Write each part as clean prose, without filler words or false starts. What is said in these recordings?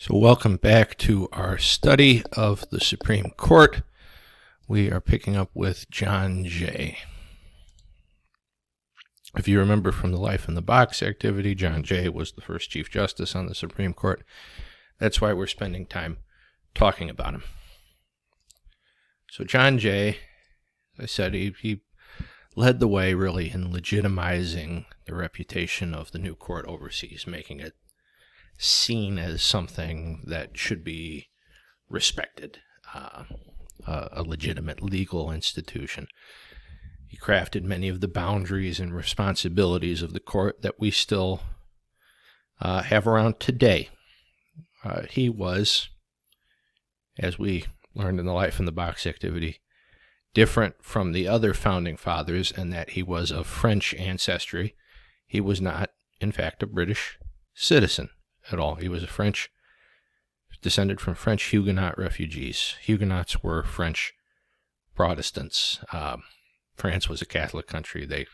So welcome back to our study of the Supreme Court. We are picking up with John Jay. If you remember from the Life in the Box activity, John Jay was the first Chief Justice on the Supreme Court. That's why we're spending time talking about him. So John Jay, as I said, he led the way really in legitimizing the reputation of the new court overseas, making it seen as something that should be respected, a legitimate legal institution. He crafted many of the boundaries and responsibilities of the court that we still have around today. He was, as we learned in the Life in the Box activity, different from the other founding fathers in that he was of French ancestry. He was not, in fact, a British citizen at all. He was descended from French Huguenot refugees. Huguenots were French Protestants. France was a Catholic country. They,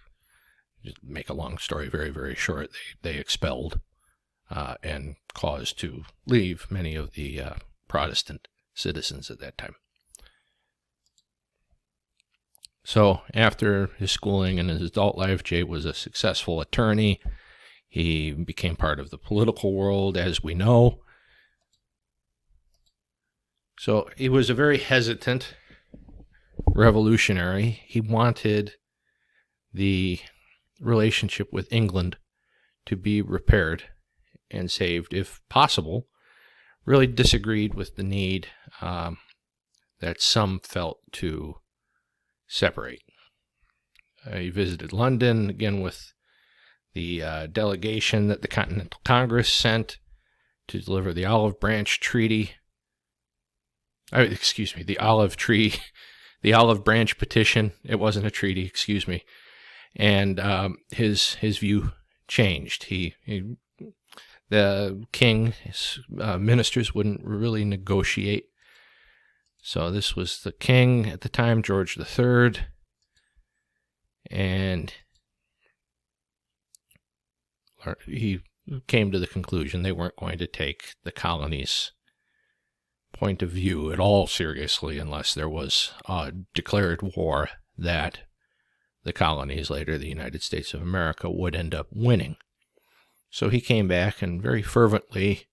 just make a long story very, very short, they expelled and caused to leave many of the Protestant citizens at that time. So after his schooling and his adult life, Jay was a successful attorney. He became part of the political world, as we know. So he was a very hesitant revolutionary. He wanted the relationship with England to be repaired and saved, if possible. Really disagreed with the need that some felt to separate. He visited London, again with the delegation that the Continental Congress sent to deliver the Olive Branch Treaty. The Olive Branch Petition. It wasn't a treaty, excuse me. And his view changed. The king's ministers wouldn't really negotiate. So this was the king at the time, George III, and he came to the conclusion they weren't going to take the colonies' point of view at all seriously unless there was a declared war that the colonies, later the United States of America, would end up winning. So he came back and very fervently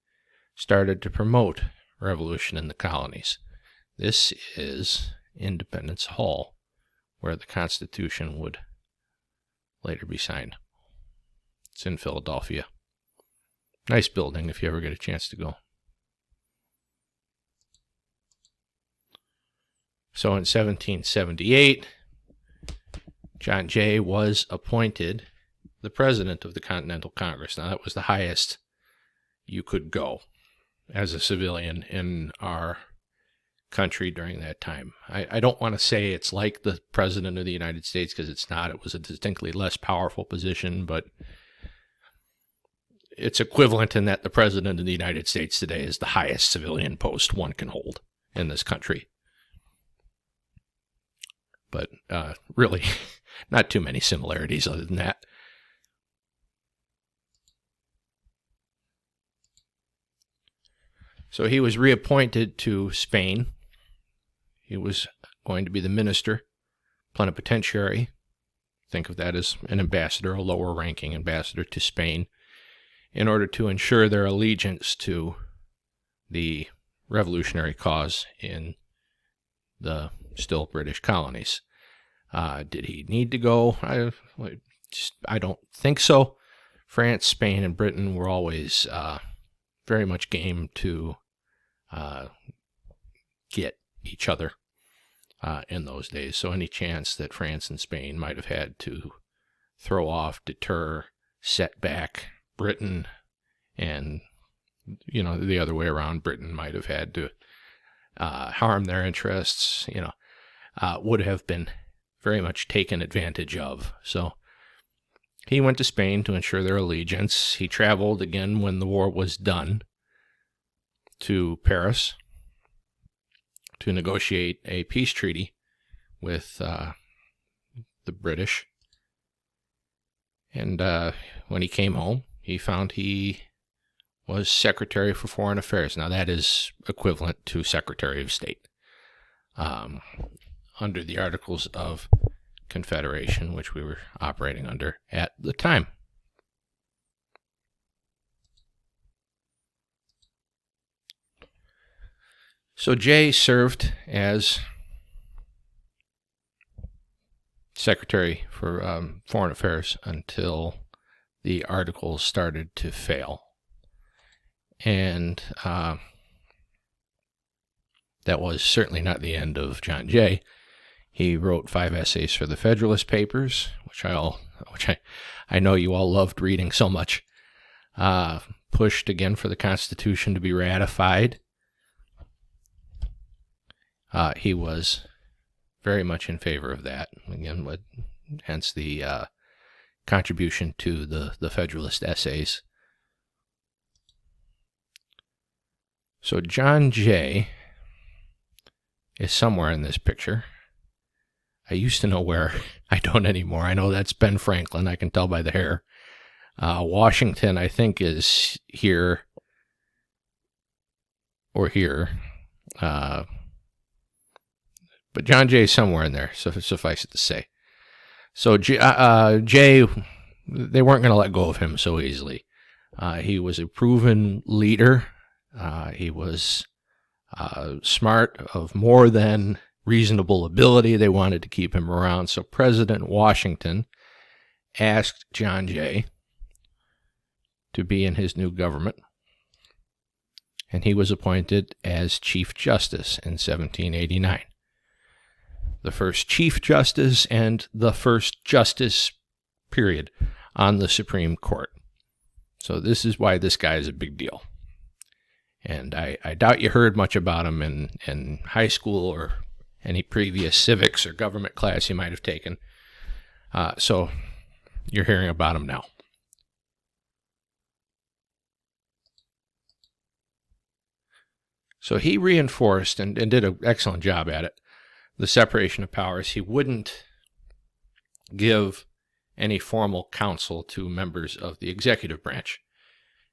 started to promote revolution in the colonies. This is Independence Hall, where the Constitution would later be signed. It's in Philadelphia. Nice building if you ever get a chance to go. So in 1778, John Jay was appointed the president of the Continental Congress. Now, that was the highest you could go as a civilian in our country during that time. I don't want to say it's like the president of the United States, because it's not. It was a distinctly less powerful position, but it's equivalent in that the president of the United States today is the highest civilian post one can hold in this country. But really, not too many similarities other than that. So he was reappointed to Spain. He was going to be the minister plenipotentiary. Think of that as an ambassador, a lower-ranking ambassador to Spain, in order to ensure their allegiance to the revolutionary cause in the still British colonies. Did he need to go? I don't think so. France, Spain, and Britain were always very much game to get each other in those days. So any chance that France and Spain might have had to throw off, deter, set back Britain, and the other way around, Britain might have had to harm their interests, would have been very much taken advantage of. So he went to Spain to ensure their allegiance. He traveled again when the war was done to Paris to negotiate a peace treaty with the British. And when he came home, he found he was Secretary for Foreign Affairs. Now, that is equivalent to Secretary of State under the Articles of Confederation, which we were operating under at the time. So Jay served as Secretary for Foreign Affairs until the articles started to fail. And that was certainly not the end of John Jay. He wrote 5 essays for the Federalist Papers, which I know you all loved reading so much. Pushed again for the Constitution to be ratified. He was very much in favor of that. Again, hence the contribution to the Federalist Essays. So John Jay is somewhere in this picture. I used to know where. I don't anymore. I know that's Ben Franklin. I can tell by the hair. Washington, I think, is here or here. But John Jay is somewhere in there, so suffice it to say. So Jay, they weren't going to let go of him so easily. He was a proven leader. He was smart, of more than reasonable ability. They wanted to keep him around. So President Washington asked John Jay to be in his new government, and he was appointed as Chief Justice in 1789. The first Chief Justice and the first Justice, period, on the Supreme Court. So this is why this guy is a big deal. And I doubt you heard much about him in high school or any previous civics or government class you might have taken. So you're hearing about him now. So he reinforced and did an excellent job at it, the separation of powers. He wouldn't give any formal counsel to members of the executive branch.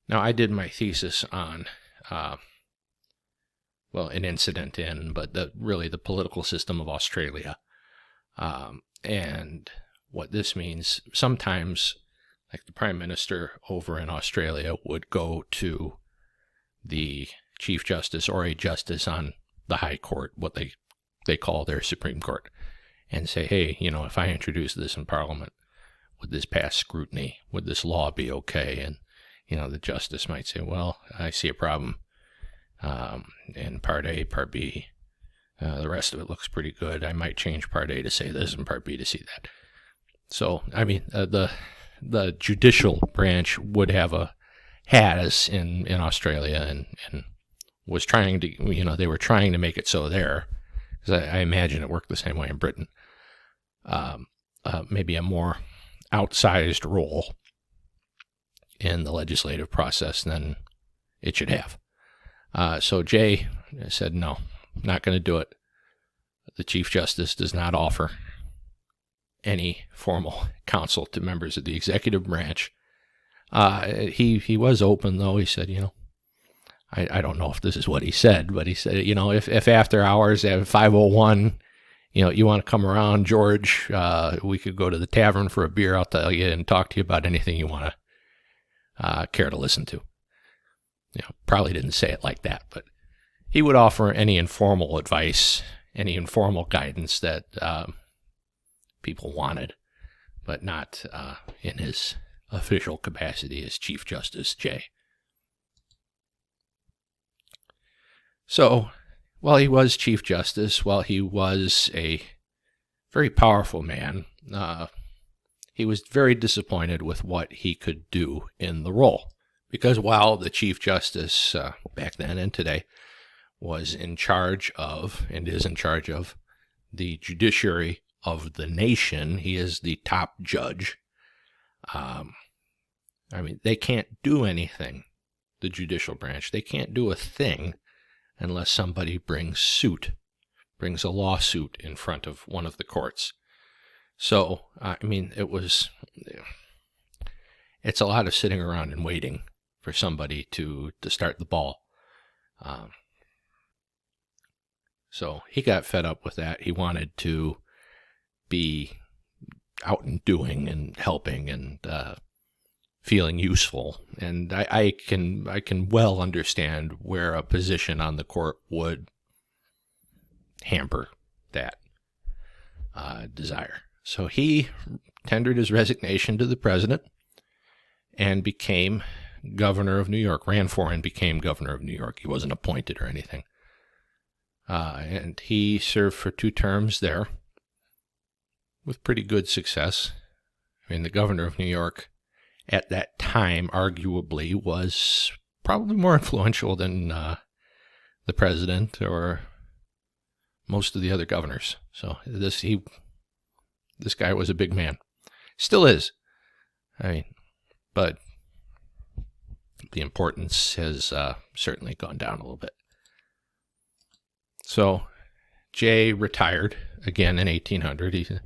Now, I did my thesis on, an incident in, but really the political system of Australia. And what this means, sometimes, like the Prime Minister over in Australia would go to the Chief Justice or a justice on the High Court, what they call their Supreme Court, and say, hey, if I introduce this in Parliament, would this pass scrutiny? Would this law be okay? And, the justice might say, well, I see a problem in Part A, Part B. The rest of it looks pretty good. I might change Part A to say this and Part B to see that. So, the judicial branch would have has in Australia and was trying to, they were trying to make it so there. Because I imagine it worked the same way in Britain. Maybe a more outsized role in the legislative process than it should have. So Jay said, no, not going to do it. The Chief Justice does not offer any formal counsel to members of the executive branch. He was open, though. He said, I don't know if this is what he said, but he said, if after hours at 5:01, you want to come around, George, we could go to the tavern for a beer. I'll tell you and talk to you about anything you want to care to listen to. Probably didn't say it like that, but he would offer any informal advice, any informal guidance that people wanted, but not in his official capacity as Chief Justice Jay. So, while he was Chief Justice, while he was a very powerful man, he was very disappointed with what he could do in the role. Because while the Chief Justice, back then and today, was in charge of, and is in charge of, the judiciary of the nation, he is the top judge. They can't do anything, the judicial branch. They can't do a thing unless somebody brings a lawsuit in front of one of the courts. So, it's a lot of sitting around and waiting for somebody to start the ball. So he got fed up with that. He wanted to be out and doing and helping and feeling useful. And I can well understand where a position on the court would hamper that desire. So he tendered his resignation to the president and became governor of New York, ran for and became governor of New York. He wasn't appointed or anything. And he served for 2 terms there with pretty good success. I mean, the governor of New York at that time arguably was probably more influential than the president or most of the other governors. So this guy was a big man. Still is. I mean, but the importance has certainly gone down a little bit. So Jay retired again in 1800. He said,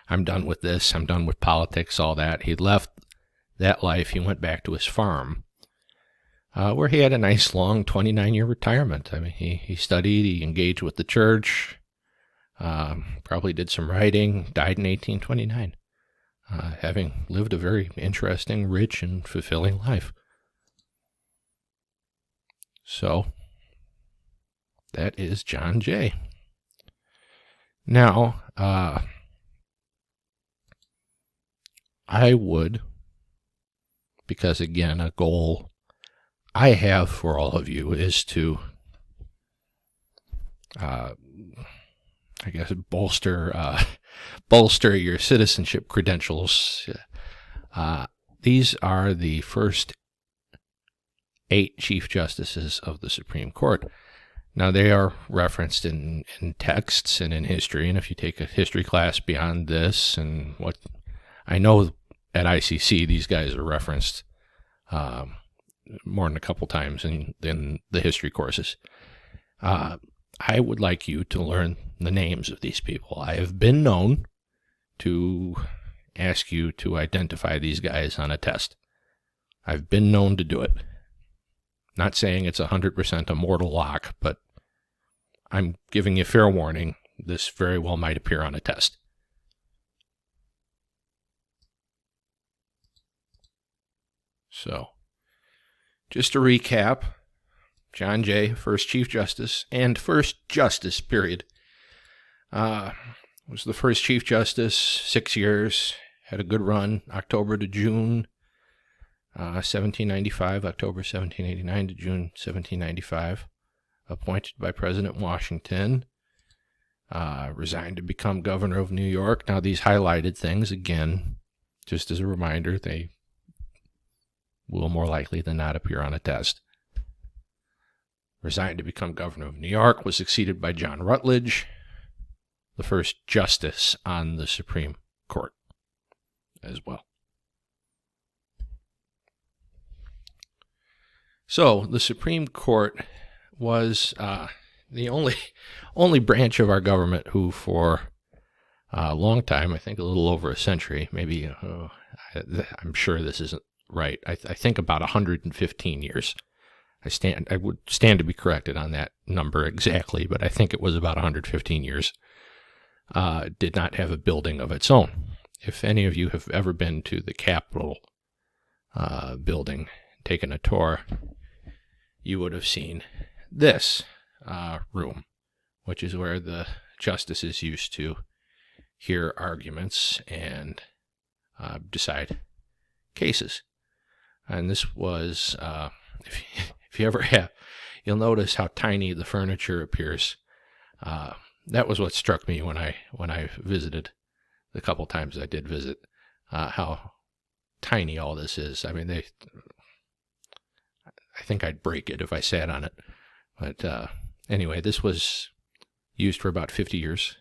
I'm done with this. I'm done with politics, all that. He left that life. He went back to his farm, where he had a nice, long 29-year retirement. I mean, he studied, he engaged with the church, probably did some writing, died in 1829, having lived a very interesting, rich, and fulfilling life. So that is John Jay. Now, I would, because again, a goal I have for all of you is to, I guess, bolster your citizenship credentials. These are the first 8 Chief Justices of the Supreme Court. Now, they are referenced in texts and in history, and if you take a history class beyond this, and what I know at ICC, these guys are referenced more than a couple times in the history courses. I would like you to learn the names of these people. I have been known to ask you to identify these guys on a test. I've been known to do it. Not saying it's 100% a mortal lock, but I'm giving you fair warning. This very well might appear on a test. So, just to recap, John Jay, first Chief Justice, and first Justice, period. Was the first Chief Justice, 6 years, had a good run, October to June 1795, October 1789 to June 1795, appointed by President Washington, resigned to become governor of New York. Now, these highlighted things, again, just as a reminder, they will more likely than not appear on a test. Resigned to become governor of New York, was succeeded by John Rutledge, the first justice on the Supreme Court as well. So the Supreme Court was the only branch of our government who for a long time, I think a little over a century, maybe, I'm sure this isn't right, I think about 115 years. I would stand to be corrected on that number exactly, but I think it was about 115 years, did not have a building of its own. If any of you have ever been to the Capitol building, taken a tour, you would have seen this room, which is where the justices used to hear arguments and decide cases. And this was, if you ever have, you'll notice how tiny the furniture appears. That was what struck me when I visited, the couple times I did visit, how tiny all this is. I mean, I think I'd break it if I sat on it. But anyway, this was used for about 50 years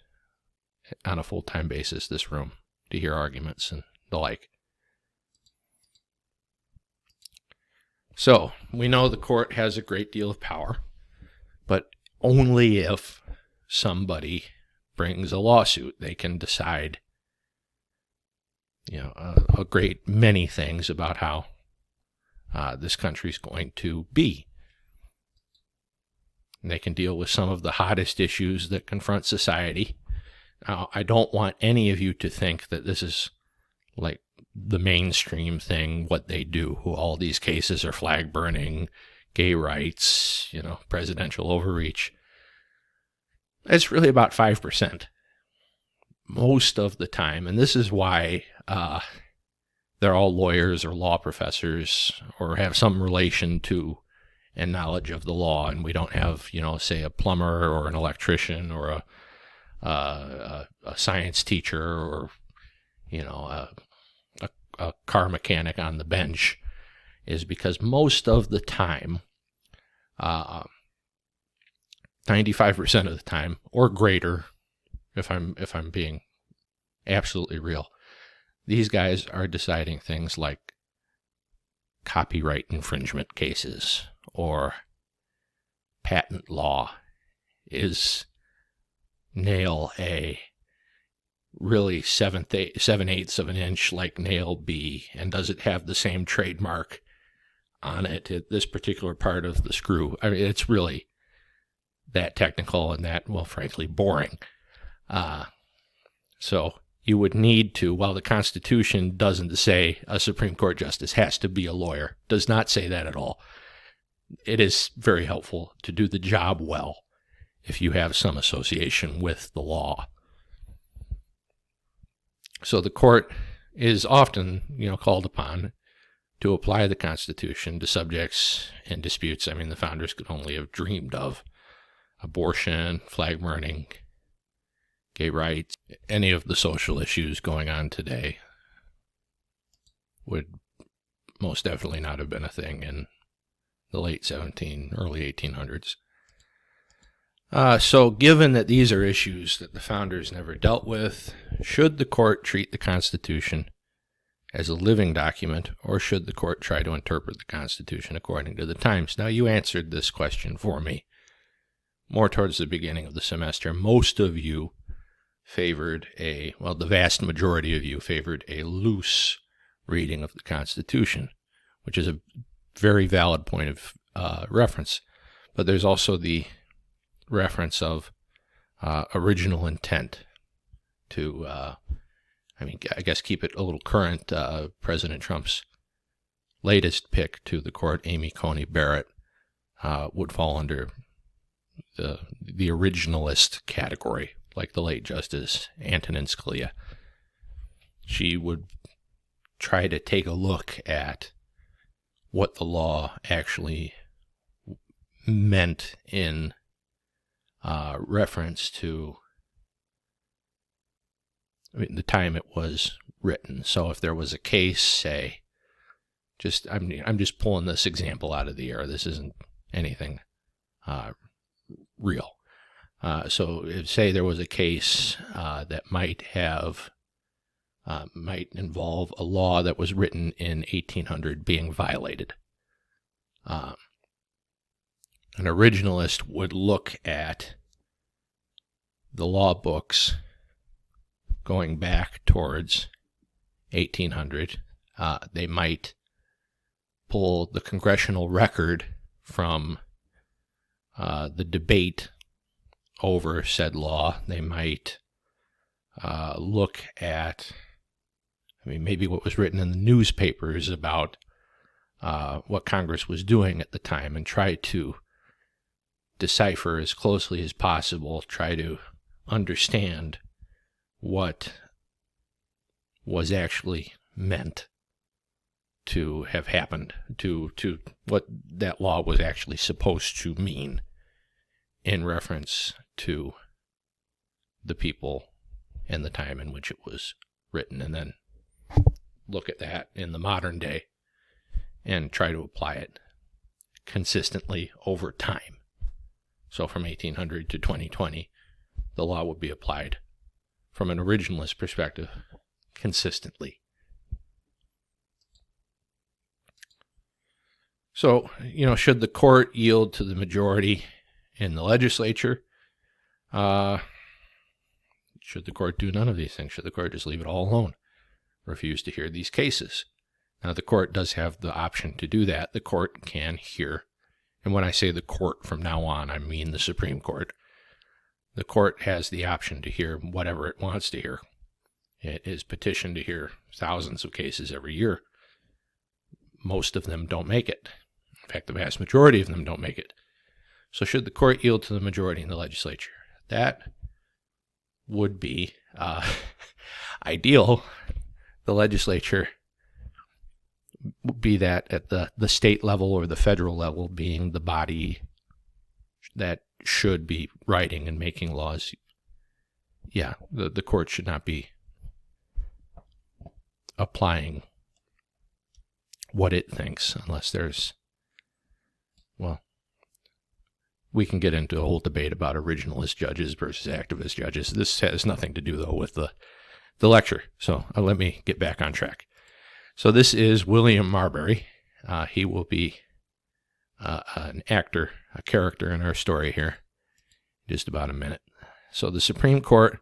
on a full-time basis, this room, to hear arguments and the like. So, we know the court has a great deal of power, but only if somebody brings a lawsuit, they can decide, a great many things about how this country's going to be. And they can deal with some of the hottest issues that confront society. Now, I don't want any of you to think that this is like the mainstream thing, what they do. All these cases are flag burning, gay rights, presidential overreach. It's really about 5%. Most of the time, and this is why they're all lawyers or law professors or have some relation to and knowledge of the law, and we don't have, say a plumber or an electrician or a science teacher or, a car mechanic on the bench, is because most of the time, 95% of the time or greater, if I'm being absolutely real, these guys are deciding things like copyright infringement cases or patent law. Is nail A really 7/8 of an inch like nail B, and does it have the same trademark on it at this particular part of the screw? I mean, it's really that technical and that, well, frankly, boring. So you would need to, while the Constitution doesn't say a Supreme Court justice has to be a lawyer, does not say that at all. It is very helpful to do the job well if you have some association with the law. So the court is often, called upon to apply the Constitution to subjects and disputes, the founders could only have dreamed of. Abortion, flag burning, gay rights, any of the social issues going on today would most definitely not have been a thing in the late early 1800s. So given that these are issues that the founders never dealt with, should the court treat the Constitution as a living document, or should the court try to interpret the Constitution according to the times? Now, you answered this question for me more towards the beginning of the semester. Most of you favored the vast majority of you favored a loose reading of the Constitution, which is a very valid point of reference. But there's also the reference of original intent to, I guess keep it a little current. President Trump's latest pick to the court, Amy Coney Barrett, would fall under the originalist category, like the late Justice Antonin Scalia. She would try to take a look at what the law actually meant in reference to the time it was written. So if there was a case, say, I'm just pulling this example out of the air. This isn't anything real. So say there was a case that might involve a law that was written in 1800 being violated. An originalist would look at the law books going back towards 1800. They might pull the congressional record from the debate over said law. They might look at, maybe what was written in the newspapers about what Congress was doing at the time, and try to decipher as closely as possible, try to understand what was actually meant to have happened, to what that law was actually supposed to mean in reference to the people and the time in which it was written, and then look at that in the modern day and try to apply it consistently over time. So from 1800 to 2020, the law would be applied from an originalist perspective consistently. So, should the court yield to the majority in the legislature? Should the court do none of these things? Should the court just leave it all alone? Refuse to hear these cases? Now, the court does have the option to do that. The court can hear, and when I say the court from now on, I mean the Supreme Court. The court has the option to hear whatever it wants to hear. It is petitioned to hear thousands of cases every year. Most of them don't make it. In fact, the vast majority of them don't make it. So should the court yield to the majority in the legislature? That would be ideal. The legislature, be that at the state level or the federal level, being the body that should be writing and making laws. Yeah, the court should not be applying what it thinks unless there's, well, we can get into a whole debate about originalist judges versus activist judges. This has nothing to do, though, with the lecture. So let me get back on track. So this is William Marbury. He will be an actor, a character in our story here in just about a minute. So the Supreme Court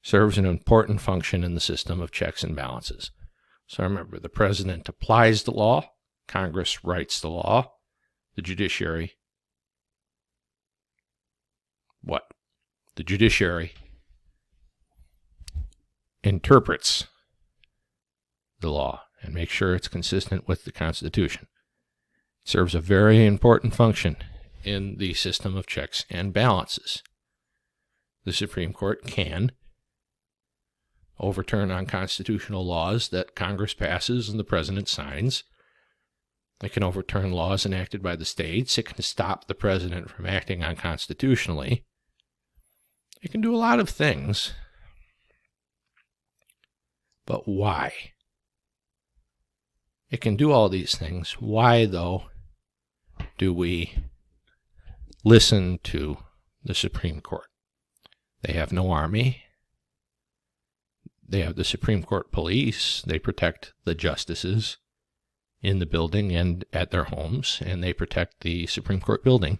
serves an important function in the system of checks and balances. So remember, the president applies the law, Congress writes the law, the judiciary, what? The judiciary interprets the law and makes sure it's consistent with the Constitution. It serves a very important function in the system of checks and balances. The Supreme Court can overturn unconstitutional laws that Congress passes and the president signs. It can overturn laws enacted by the states. It can stop the president from acting unconstitutionally. It can do a lot of things. But why? It can do all these things. Why, though, do we listen to the Supreme Court? They have no army. They have the Supreme Court police. They protect the justices in the building and at their homes, and they protect the Supreme Court building.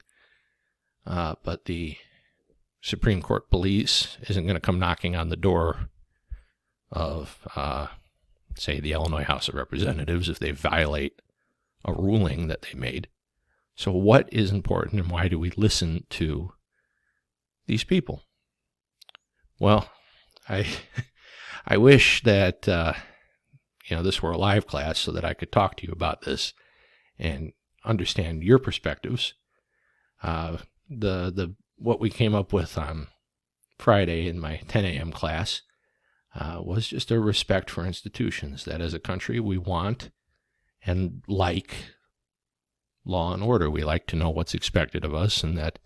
But the Supreme Court police isn't going to come knocking on the door of, say, the Illinois House of Representatives if they violate a ruling that they made. So what is important, and why do we listen to these people? Well, I wish that this were a live class so that I could talk to you about this and understand your perspectives. What we came up with on Friday in my 10 a.m. class was just a respect for institutions, that as a country we want and like law and order. We like to know what's expected of us, and that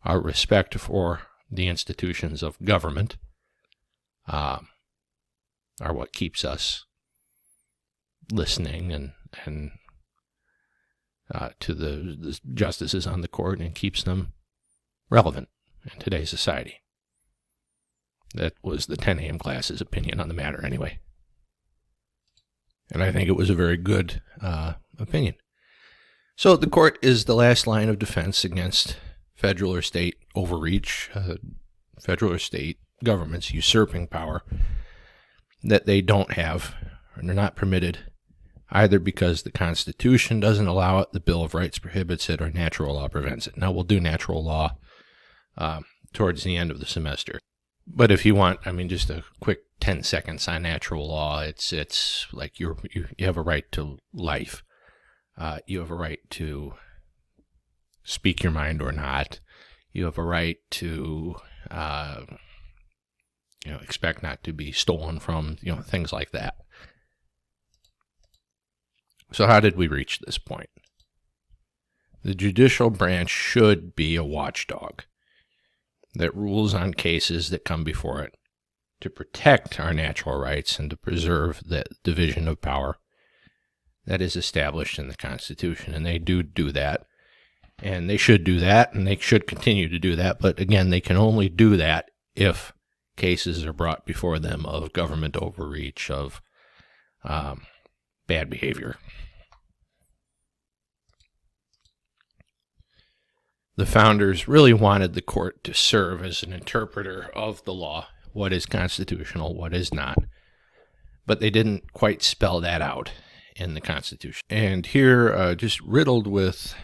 our respect for the institutions of government are what keeps us listening and to the justices on the court and keeps them relevant in today's society. That was the 10 a.m. class's opinion on the matter anyway. And I think it was a very good opinion. So the court is the last line of defense against federal or state overreach, federal or state governments usurping power that they don't have, and they're not permitted, either because the Constitution doesn't allow it, the Bill of Rights prohibits it, or natural law prevents it. Now, we'll do natural law towards the end of the semester. But if you want, just a quick 10 seconds on natural law, it's like you have a right to life. You have a right to speak your mind or not. You have a right to expect not to be stolen from, things like that. So how did we reach this point? The judicial branch should be a watchdog that rules on cases that come before it to protect our natural rights and to preserve the division of power that is established in the Constitution. And they do that, and they should do that, and they should continue to do that. But again, they can only do that if cases are brought before them of government overreach, of bad behavior. The founders really wanted the court to serve as an interpreter of the law, what is constitutional, what is not. But they didn't quite spell that out. in the Constitution. And here, just riddled with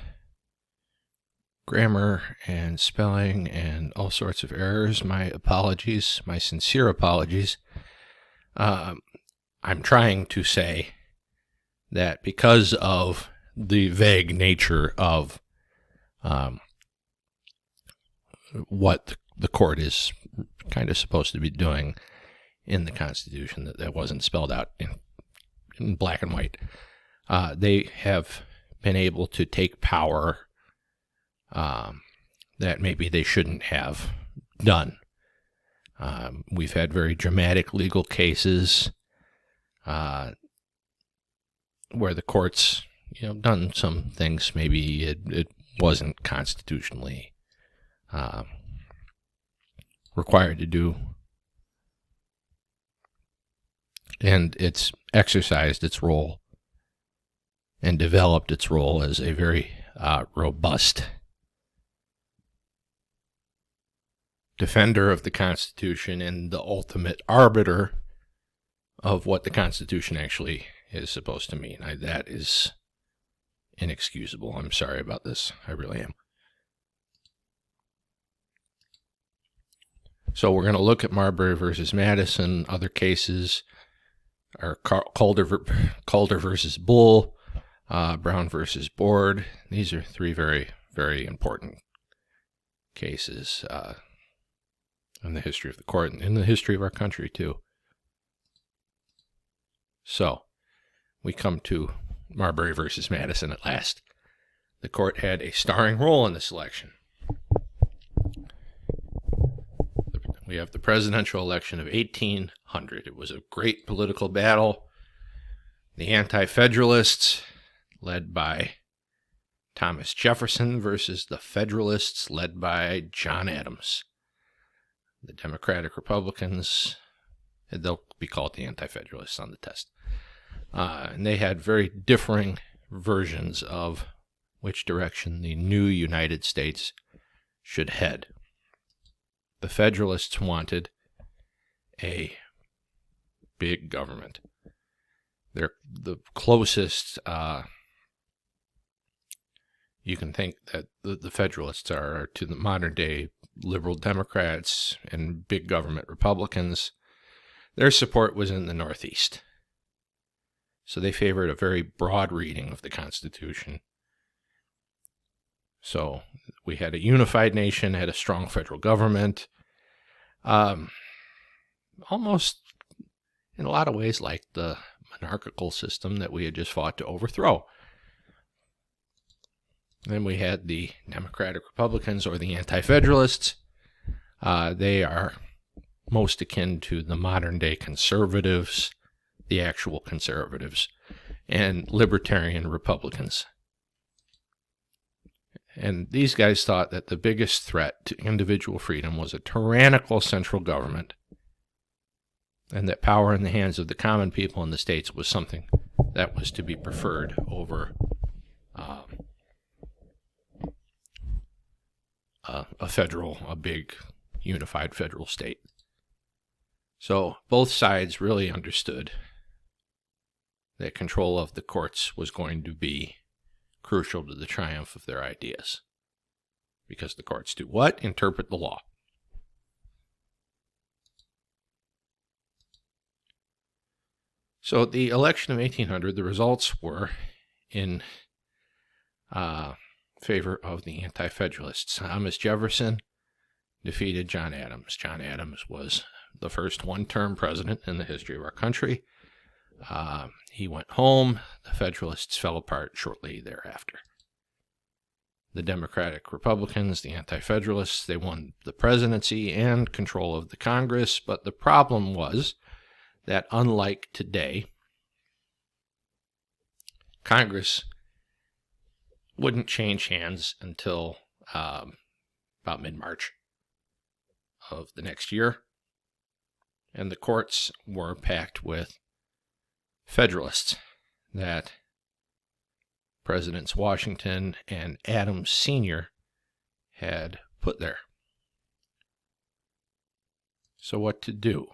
grammar and spelling and all sorts of errors. My apologies, my sincere apologies. I'm trying to say that because of the vague nature of what the court is kind of supposed to be doing in the Constitution, that wasn't spelled out in black and white. They have been able to take power that maybe they shouldn't have done. We've had very dramatic legal cases where the courts, done some things maybe it wasn't constitutionally required to do, and it's exercised its role and developed its role as a very robust defender of the Constitution and the ultimate arbiter of what the Constitution actually is supposed to mean. That is inexcusable. I'm sorry about this. I really am. So we're going to look at Marbury versus Madison. Other cases are Calder versus Bull, Brown versus Board. These are three very, very important cases in the history of the court and in the history of our country, too. So we come to Marbury versus Madison at last. The court had a starring role in this election. We have the presidential election of 1800. It was a great political battle. The Anti-Federalists, led by Thomas Jefferson, versus the Federalists, led by John Adams. The Democratic Republicans, they'll be called the Anti-Federalists on the test. And they had very differing versions of which direction the new United States should head. The Federalists wanted a big government. They're the closest you can think that the Federalists are to the modern-day liberal Democrats and big government Republicans. Their support was in the Northeast. So they favored a very broad reading of the Constitution. So we had a unified nation, had a strong federal government, almost in a lot of ways like the monarchical system that we had just fought to overthrow. Then we had the Democratic Republicans, or the Anti-Federalists. They are most akin to the modern-day conservatives, the actual conservatives, and libertarian Republicans. And these guys thought that the biggest threat to individual freedom was a tyrannical central government, and that power in the hands of the common people in the states was something that was to be preferred over a big unified federal state. So both sides really understood that control of the courts was going to be crucial to the triumph of their ideas. Because the courts do what? Interpret the law. So the election of 1800, the results were in favor of the Anti-Federalists. Thomas Jefferson defeated John Adams. John Adams was the first one-term president in the history of our country. He went home. The Federalists fell apart shortly thereafter. The Democratic Republicans, the Anti-Federalists, they won the presidency and control of the Congress, but the problem was that unlike today, Congress wouldn't change hands until about mid-March of the next year, and the courts were packed with Federalists that Presidents Washington and Adams Sr. had put there. So what to do?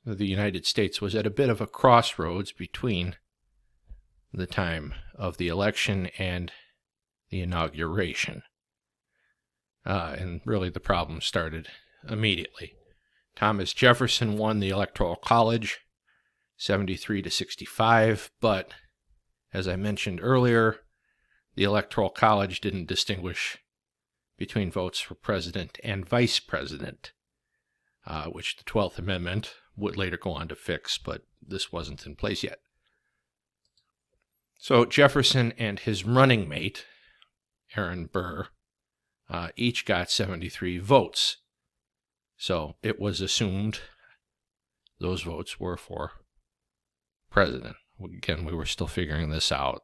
the United States was at a bit of a crossroads between the time of the election and the inauguration. And really the problem started immediately. Thomas Jefferson won the Electoral College 73 to 65, but as I mentioned earlier, the Electoral College didn't distinguish between votes for president and vice president, which the 12th Amendment would later go on to fix, but this wasn't in place yet. So Jefferson and his running mate, Aaron Burr, each got 73 votes. So it was assumed those votes were for president. Again, we were still figuring this out.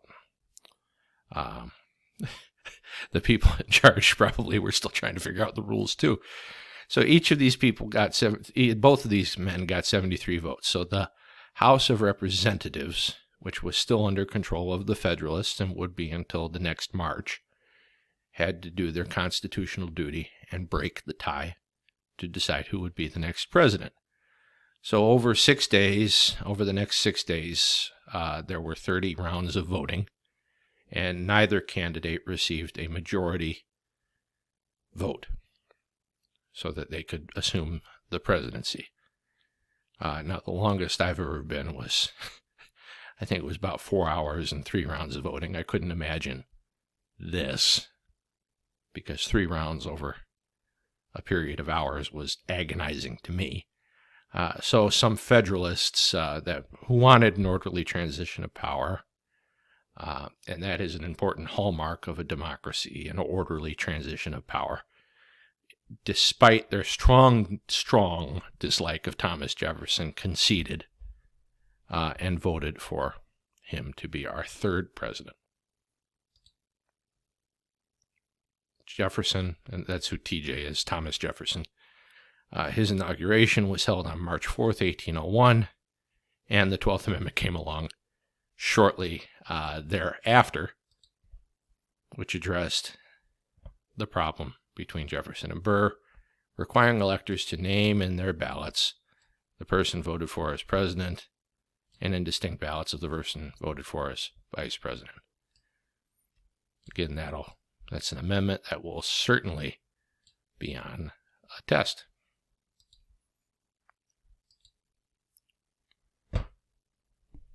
The people in charge probably were still trying to figure out the rules too. So each of these people got both of these men got 73 votes. So the House of Representatives, which was still under control of the Federalists and would be until the next March, had to do their constitutional duty and break the tie to decide who would be the next president. So over the next 6 days, there were 30 rounds of voting, and neither candidate received a majority vote so that they could assume the presidency. Now, the longest I've ever been was, I think it was about 4 hours and 3 rounds of voting. I couldn't imagine this, because 3 rounds over a period of hours was agonizing to me. So some Federalists who wanted an orderly transition of power, and that is an important hallmark of a democracy, an orderly transition of power, despite their strong dislike of Thomas Jefferson, conceded and voted for him to be our third president. Jefferson, and that's who TJ is, Thomas Jefferson. His inauguration was held on March 4th, 1801, and the 12th Amendment came along shortly thereafter, which addressed the problem between Jefferson and Burr, requiring electors to name in their ballots the person voted for as president, and in distinct ballots of the person voted for as vice president. Again, that's an amendment that will certainly be on a test.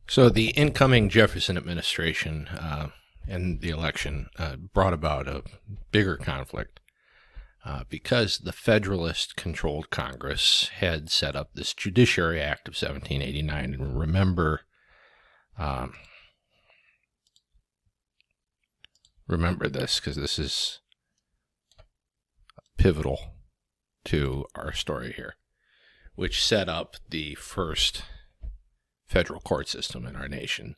So the incoming Jefferson administration and the election brought about a bigger conflict because the Federalist-controlled Congress had set up this Judiciary Act of 1789. And remember this, because this is pivotal to our story here, which set up the first federal court system in our nation.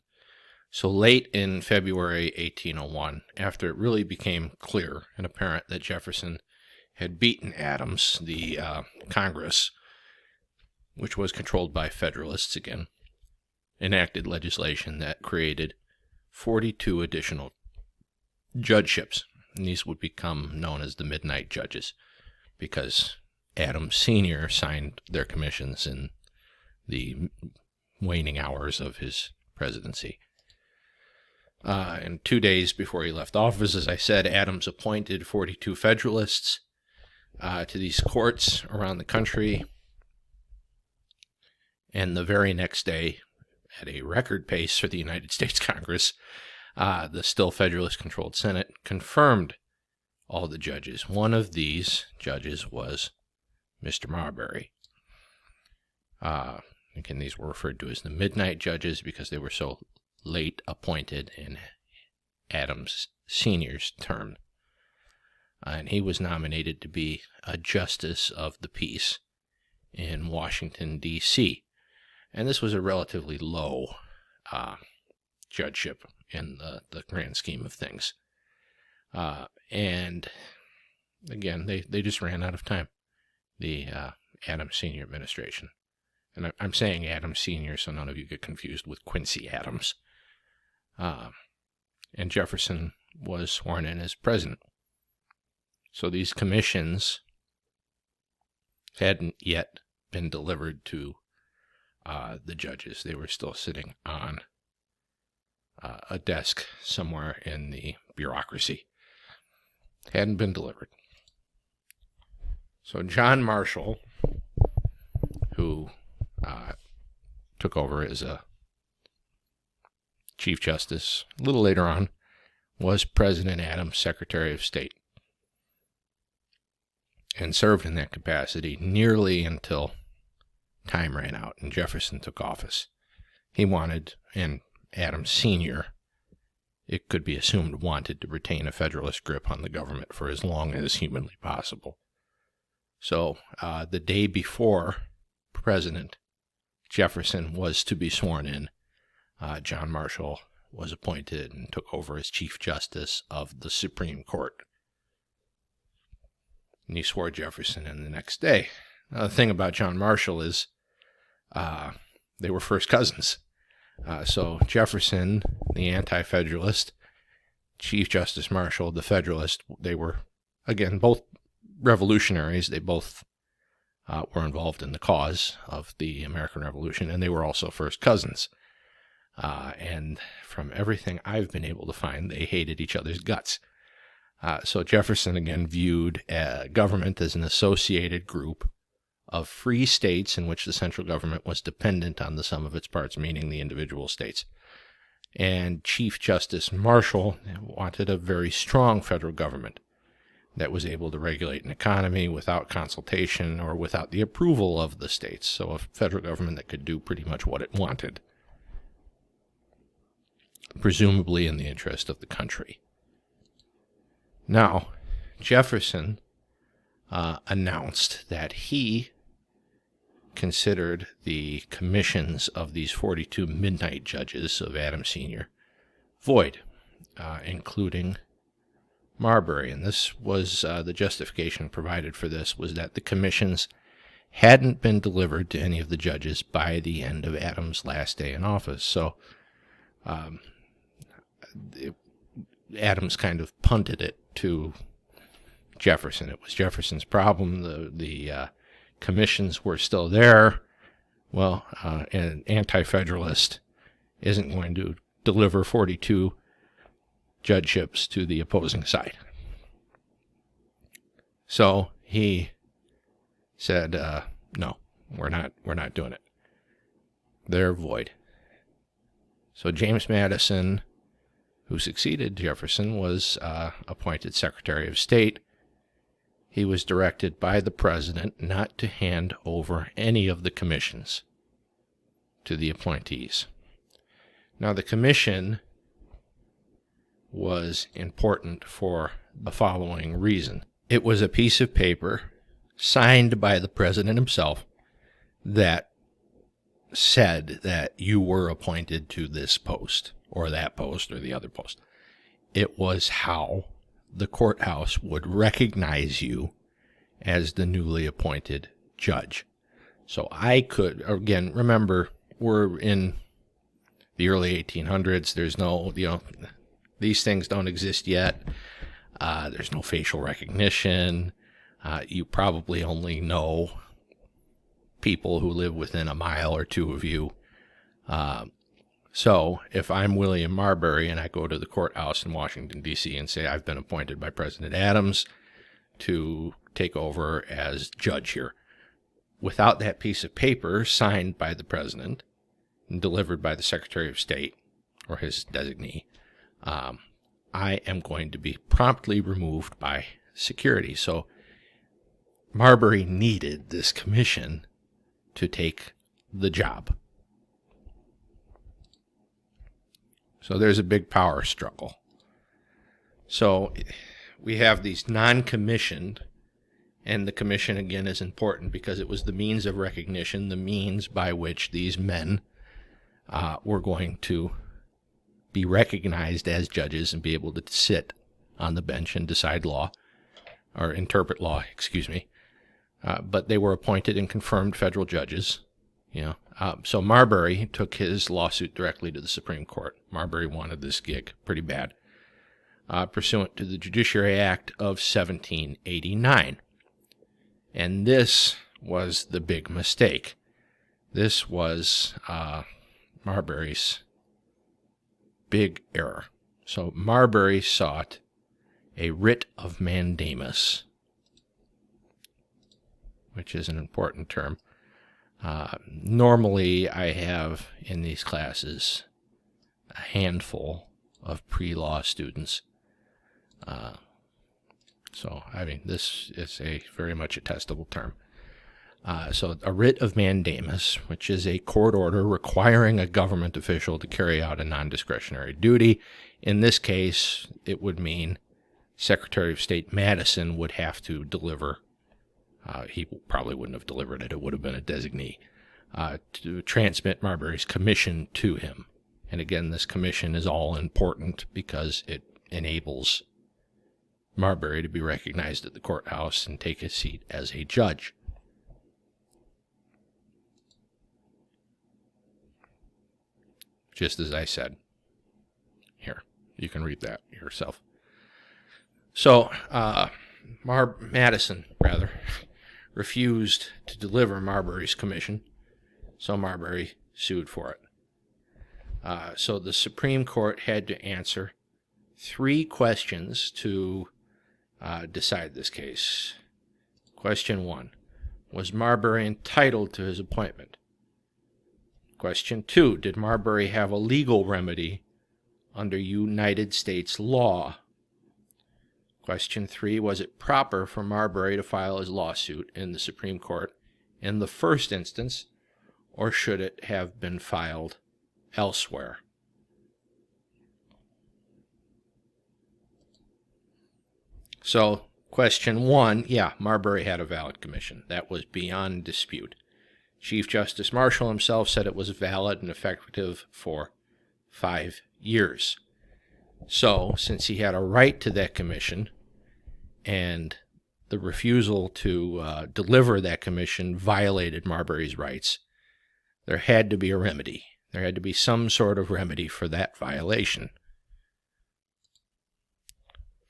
So late in February 1801, after it really became clear and apparent that Jefferson had beaten Adams, the Congress, which was controlled by Federalists again, enacted legislation that created 42 additional judgeships. And these would become known as the Midnight Judges, because Adams Sr. signed their commissions in the waning hours of his presidency. And 2 days before he left office, as I said, Adams appointed 42 Federalists to these courts around the country. And the very next day, at a record pace for the United States Congress, the still Federalist-controlled Senate confirmed all the judges. One of these judges was Mr. Marbury. Again, these were referred to as the Midnight Judges because they were so late appointed in Adams Sr.'s term. And he was nominated to be a Justice of the Peace in Washington, D.C. And this was a relatively low judgeship in the grand scheme of things. And again, they just ran out of time, the Adams Sr. administration. And I'm saying Adams Sr. so none of you get confused with Quincy Adams. And Jefferson was sworn in as president. So these commissions hadn't yet been delivered to the judges. They were still sitting on a desk somewhere in the bureaucracy. Hadn't been delivered. So John Marshall, who took over as a Chief Justice a little later on, was President Adams' Secretary of State and served in that capacity nearly until time ran out and Jefferson took office. He wanted, and Adams Sr., it could be assumed, wanted to retain a Federalist grip on the government for as long as humanly possible. So the day before President Jefferson was to be sworn in, John Marshall was appointed and took over as Chief Justice of the Supreme Court. And he swore Jefferson in the next day. Now, the thing about John Marshall is they were first cousins. So Jefferson, the anti-federalist, Chief Justice Marshall, the federalist, they were, again, both revolutionaries. They both were involved in the cause of the American Revolution, and they were also first cousins. And from everything I've been able to find, they hated each other's guts. So Jefferson, again, viewed government as an associated group of free states in which the central government was dependent on the sum of its parts, meaning the individual states. And Chief Justice Marshall wanted a very strong federal government that was able to regulate an economy without consultation or without the approval of the states. So a federal government that could do pretty much what it wanted, presumably in the interest of the country. Now, Jefferson announced that he considered the commissions of these 42 midnight judges of Adams Sr. void, including Marbury. And this was the justification provided for this was that the commissions hadn't been delivered to any of the judges by the end of Adams' last day in office. So Adams kind of punted it to Jefferson. It was Jefferson's problem. The commissions were still there. Well, an anti-federalist isn't going to deliver 42 judgeships to the opposing side. So he said, no, we're not doing it. They're void. So James Madison, who succeeded Jefferson, was appointed Secretary of State. He was directed by the president not to hand over any of the commissions to the appointees. Now, the commission was important for the following reason. It was a piece of paper signed by the president himself that said that you were appointed to this post or that post or the other post. It was how the courthouse would recognize you as the newly appointed judge. So I could, again, remember, we're in the early 1800s. There's no, these things don't exist yet. There's no facial recognition. You probably only know people who live within a mile or two of you. So if I'm William Marbury and I go to the courthouse in Washington, D.C. and say I've been appointed by President Adams to take over as judge here, without that piece of paper signed by the president and delivered by the Secretary of State or his designee, I am going to be promptly removed by security. So Marbury needed this commission to take the job. So there's a big power struggle. So we have these non-commissioned, and the commission, again, is important because it was the means of recognition, the means by which these men were going to be recognized as judges and be able to sit on the bench and decide law, or interpret law, but they were appointed and confirmed federal judges. So Marbury took his lawsuit directly to the Supreme Court. Marbury wanted this gig pretty bad, pursuant to the Judiciary Act of 1789. And this was the big mistake. This was Marbury's big error. So Marbury sought a writ of mandamus, which is an important term. Normally, I have in these classes a handful of pre-law students. So, I mean, this is very much a testable term. So a writ of mandamus, which is a court order requiring a government official to carry out a non-discretionary duty. In this case, it would mean Secretary of State Madison would have to deliver, he probably wouldn't have delivered it, it would have been a designee, to transmit Marbury's commission to him. And again, this commission is all important because it enables Marbury to be recognized at the courthouse and take his seat as a judge. Just as I said. Here, you can read that yourself. So, Madison refused to deliver Marbury's commission, so Marbury sued for it. So the Supreme Court had to answer 3 questions to decide this case. Question 1, was Marbury entitled to his appointment? Question 2, did Marbury have a legal remedy under United States law? Question 3, was it proper for Marbury to file his lawsuit in the Supreme Court in the first instance, or should it have been filed elsewhere? So, question 1, yeah, Marbury had a valid commission. That was beyond dispute. Chief Justice Marshall himself said it was valid and effective for 5 years. So, since he had a right to that commission, and the refusal to deliver that commission violated Marbury's rights, there had to be a remedy. There had to be some sort of remedy for that violation.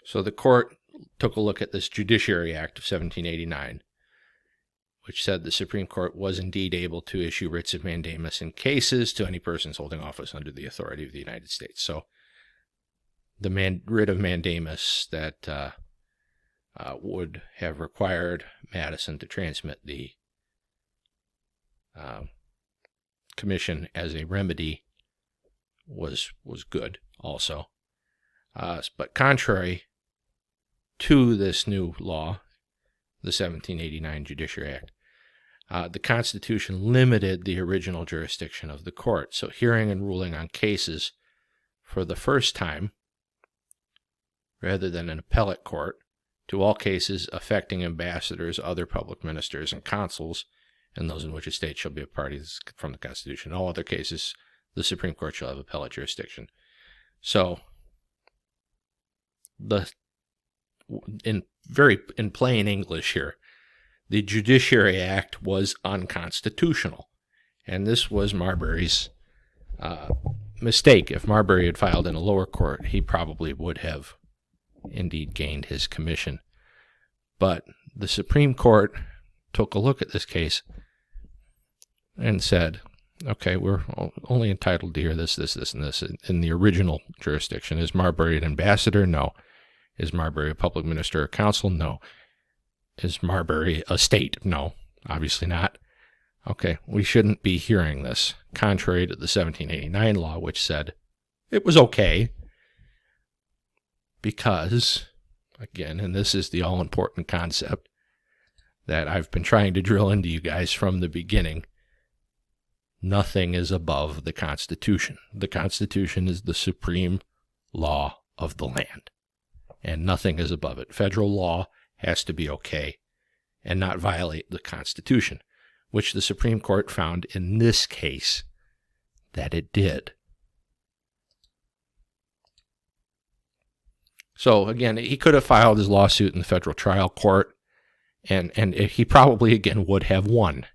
So the court took a look at this Judiciary Act of 1789, which said the Supreme Court was indeed able to issue writs of mandamus in cases to any persons holding office under the authority of the United States. So the writ of mandamus that would have required Madison to transmit the commission as a remedy was good also. But contrary to this new law, the 1789 Judiciary Act, the Constitution limited the original jurisdiction of the court. So hearing and ruling on cases for the first time, rather than an appellate court, to all cases affecting ambassadors, other public ministers, and consuls, and those in which a state shall be a party from the Constitution. All other cases, the Supreme Court shall have appellate jurisdiction. So, in plain English here, the Judiciary Act was unconstitutional, and this was Marbury's mistake. If Marbury had filed in a lower court, he probably would have indeed gained his commission. But the Supreme Court took a look at this case and said, okay, we're only entitled to hear this, and this. In the original jurisdiction, is Marbury an ambassador? No. Is Marbury a public minister or consul? No. Is Marbury a state? No, obviously not. Okay, we shouldn't be hearing this, contrary to the 1789 law, which said it was okay because, again, and this is the all-important concept that I've been trying to drill into you guys from the beginning, nothing is above the Constitution. The Constitution is the supreme law of the land, and nothing is above it. Federal law has to be okay and not violate the Constitution, which the Supreme Court found in this case that it did. So, again, he could have filed his lawsuit in the federal trial court, and he probably, again, would have won.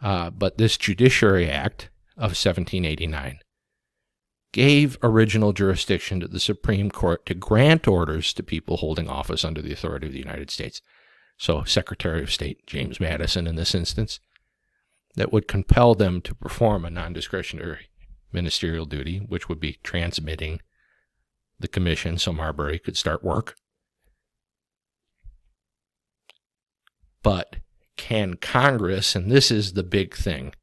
But this Judiciary Act of 1789 gave original jurisdiction to the Supreme Court to grant orders to people holding office under the authority of the United States. So, Secretary of State James Madison in this instance. that would compel them to perform a non-discretionary ministerial duty, which would be transmitting the commission so Marbury could start work. But can Congress, and this is the big thing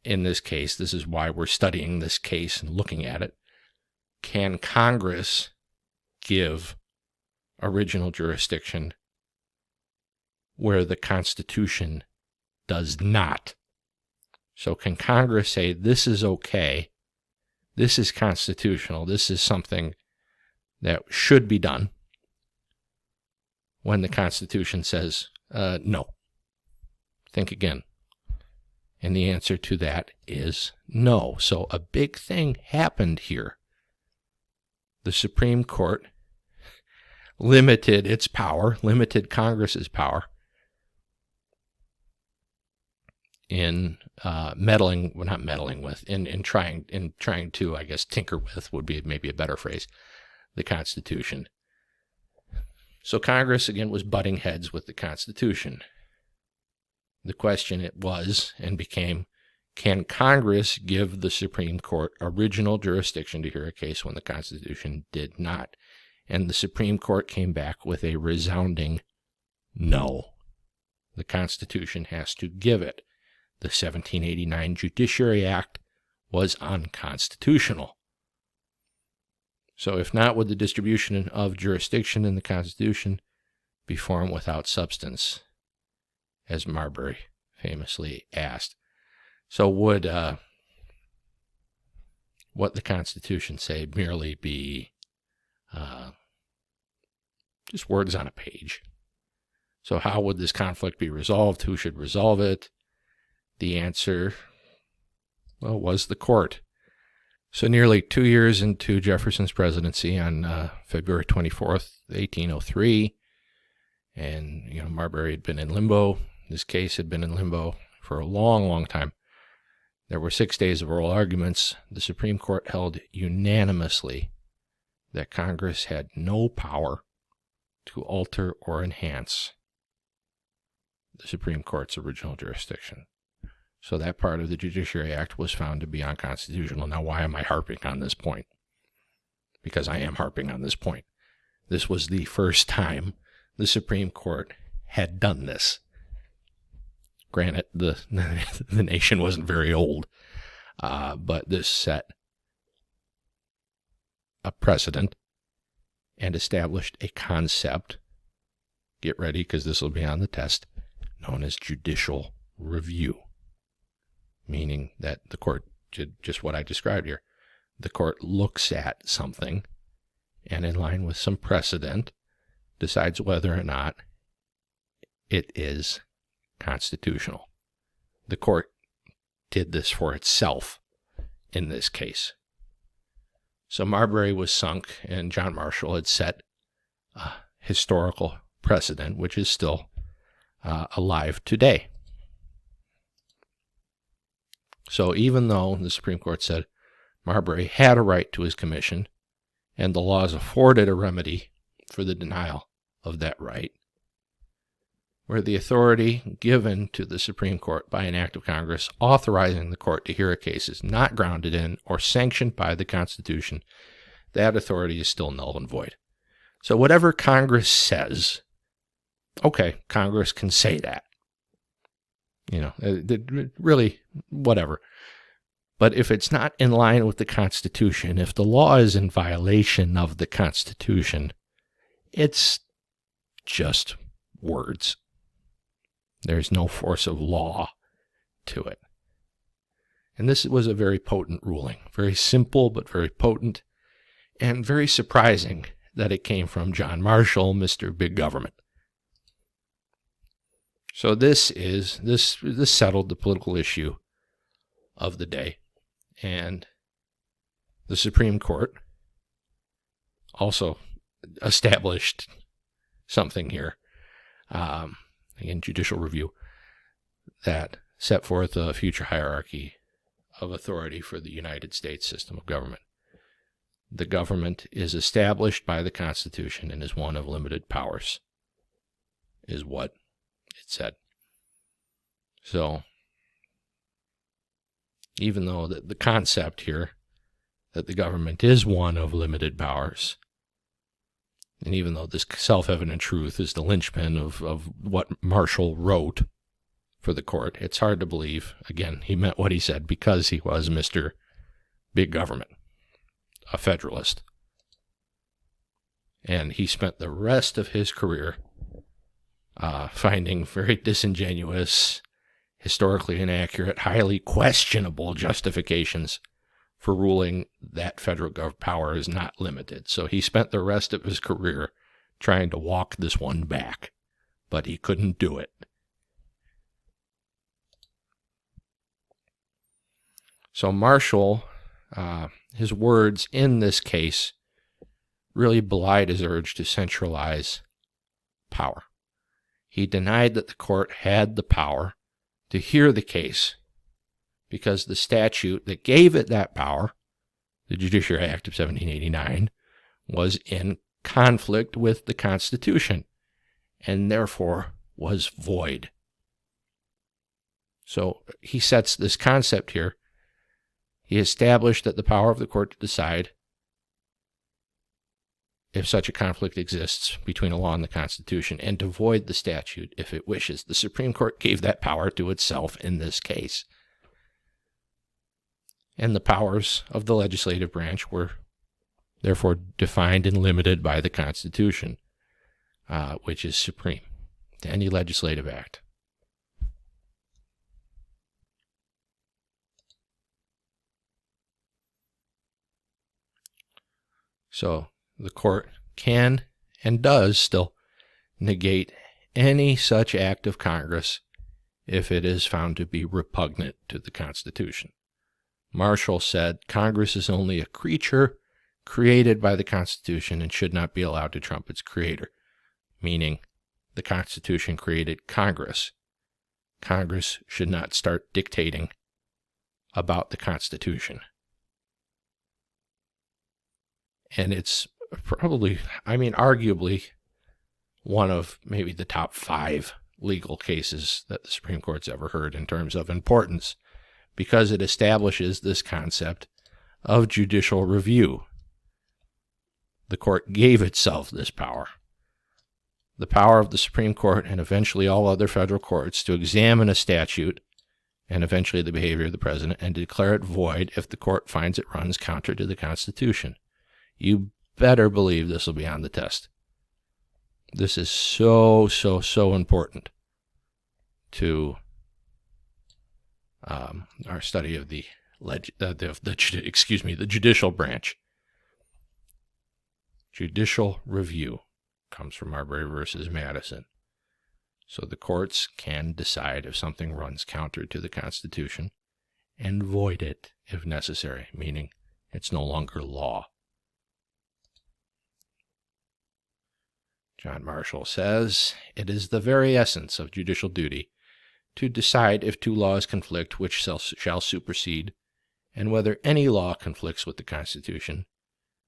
in this case, this is why we're studying this case and looking at it, can Congress give original jurisdiction where the Constitution does not? So can Congress say, this is okay, this is constitutional, this is something that should be done, when the Constitution says, no, think again? And the answer to that is no. So a big thing happened here. The Supreme Court limited its power, limited Congress's power in meddling, well, not meddling with, in trying to, I guess, tinker with would be maybe a better phrase, the Constitution. So Congress, again, was butting heads with the Constitution. The question it was and became, can Congress give the Supreme Court original jurisdiction to hear a case when the Constitution did not? And the Supreme Court came back with a resounding no. The Constitution has to give it. The 1789 Judiciary Act was unconstitutional. So if not, would the distribution of jurisdiction in the Constitution be formed without substance, as Marbury famously asked? So would what the Constitution say merely be just words on a page? So how would this conflict be resolved? Who should resolve it? The answer, well, was the court. So nearly 2 years into Jefferson's presidency, on February 24th, 1803, and Marbury had been in limbo. This case had been in limbo for a long, long time. There were 6 days of oral arguments. The Supreme Court held unanimously that Congress had no power to alter or enhance the Supreme Court's original jurisdiction. So that part of the Judiciary Act was found to be unconstitutional. Now, why am I harping on this point? Because I am harping on this point. This was the first time the Supreme Court had done this. Granted, the nation wasn't very old, but this set a precedent and established a concept, get ready because this will be on the test, known as judicial review. Meaning that the court did just what I described here. The court looks at something and, in line with some precedent, decides whether or not it is constitutional. The court did this for itself in this case. So Marbury was sunk, and John Marshall had set a historical precedent, which is still alive today. So even though the Supreme Court said Marbury had a right to his commission, and the laws afforded a remedy for the denial of that right, where the authority given to the Supreme Court by an act of Congress authorizing the court to hear a case is not grounded in or sanctioned by the Constitution, that authority is still null and void. So whatever Congress says, okay, Congress can say that. Really, whatever. But if it's not in line with the Constitution, if the law is in violation of the Constitution, it's just words. There's no force of law to it. And this was a very potent ruling. Very simple, but very potent. And very surprising that it came from John Marshall, Mr. Big Government. So this settled the political issue of the day. And the Supreme Court also established something here, again, judicial review, that set forth a future hierarchy of authority for the United States system of government. The government is established by the Constitution and is one of limited powers, is what it said. So even though the concept here that the government is one of limited powers, and even though this self-evident truth is the linchpin of what Marshall wrote for the court, it's hard to believe, again, he meant what he said because he was Mr. Big Government, a Federalist. And he spent the rest of his career finding very disingenuous, historically inaccurate, highly questionable justifications for ruling that federal power is not limited. So he spent the rest of his career trying to walk this one back, but he couldn't do it. So Marshall, his words in this case really belied his urge to centralize power. He denied that the court had the power to hear the case because the statute that gave it that power, the Judicial Act of 1789, was in conflict with the Constitution and therefore was void. So he sets this concept here. He established that the power of the court to decide if such a conflict exists between a law and the Constitution, and to void the statute if it wishes. The Supreme Court gave that power to itself in this case. And the powers of the legislative branch were therefore defined and limited by the Constitution, which is supreme to any legislative act. So the court can and does still negate any such act of Congress if it is found to be repugnant to the Constitution. Marshall said Congress is only a creature created by the Constitution and should not be allowed to trump its creator, meaning the Constitution created Congress. Congress should not start dictating about the Constitution. And it's probably, arguably one of maybe the top 5 legal cases that the Supreme Court's ever heard in terms of importance, because it establishes this concept of judicial review. The court gave itself this power. The power of the Supreme Court and eventually all other federal courts to examine a statute and eventually the behavior of the president and declare it void if the court finds it runs counter to the Constitution. You better believe this will be on the test. This is so important to our study of the judicial branch. Judicial review comes from Marbury versus Madison. So the courts can decide if something runs counter to the Constitution and void it if necessary, meaning it's no longer law. John Marshall says, "It is the very essence of judicial duty to decide if 2 laws conflict which shall supersede, and whether any law conflicts with the Constitution,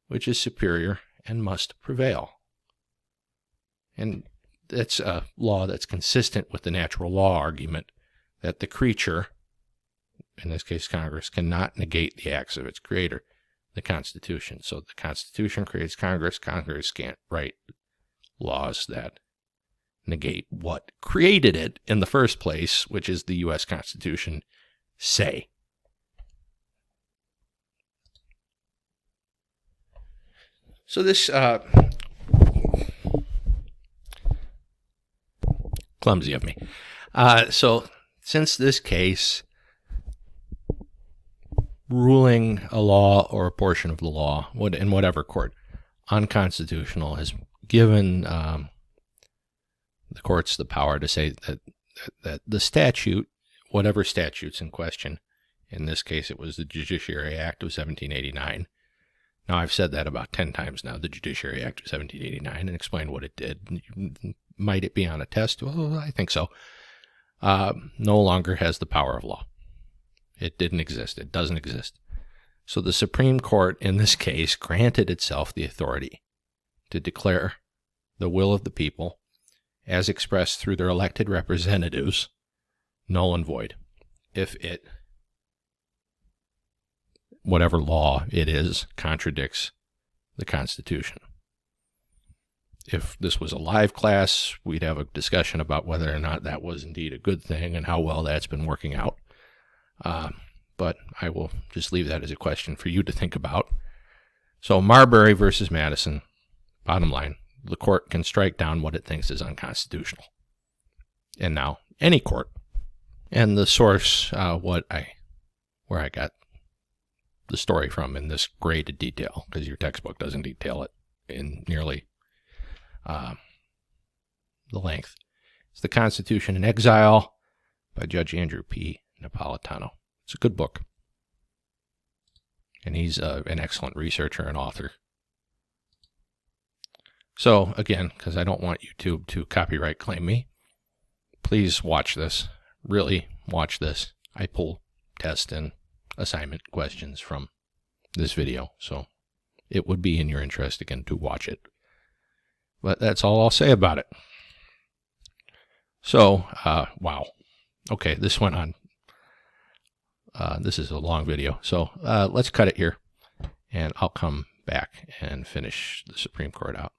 which is superior and must prevail." And that's a law that's consistent with the natural law argument that the creature, in this case Congress, cannot negate the acts of its creator, the Constitution. So the Constitution creates Congress. Congress can't write laws that negate what created it in the first place, which is the U.S. Constitution, say. So this clumsy of me. So since this case, ruling a law or a portion of the law, in whatever court, unconstitutional, has given the courts the power to say that the statute, whatever statute's in question, in this case it was the Judiciary Act of 1789. Now I've said that about 10 times now, the Judiciary Act of 1789, and explained what it did. Might it be on a test? Well, I think so. No longer has the power of law. It didn't exist. It doesn't exist. So the Supreme Court, in this case, granted itself the authority to declare the will of the people, as expressed through their elected representatives, null and void, if it whatever law it is contradicts the Constitution. If this was a live class, we'd have a discussion about whether or not that was indeed a good thing and how well that's been working out. But I will just leave that as a question for you to think about. So Marbury versus Madison, bottom line, the court can strike down what it thinks is unconstitutional. And now, any court. And the source, where I got the story from in this great detail, because your textbook doesn't detail it in nearly the length. It's The Constitution in Exile by Judge Andrew P. Napolitano. It's a good book. And he's an excellent researcher and author. So, again, because I don't want YouTube to copyright claim me, please watch this. Really watch this. I pull test and assignment questions from this video, so it would be in your interest, again, to watch it. But that's all I'll say about it. So, wow. Okay, this went on. This is a long video, so let's cut it here, and I'll come back and finish the Supreme Court out.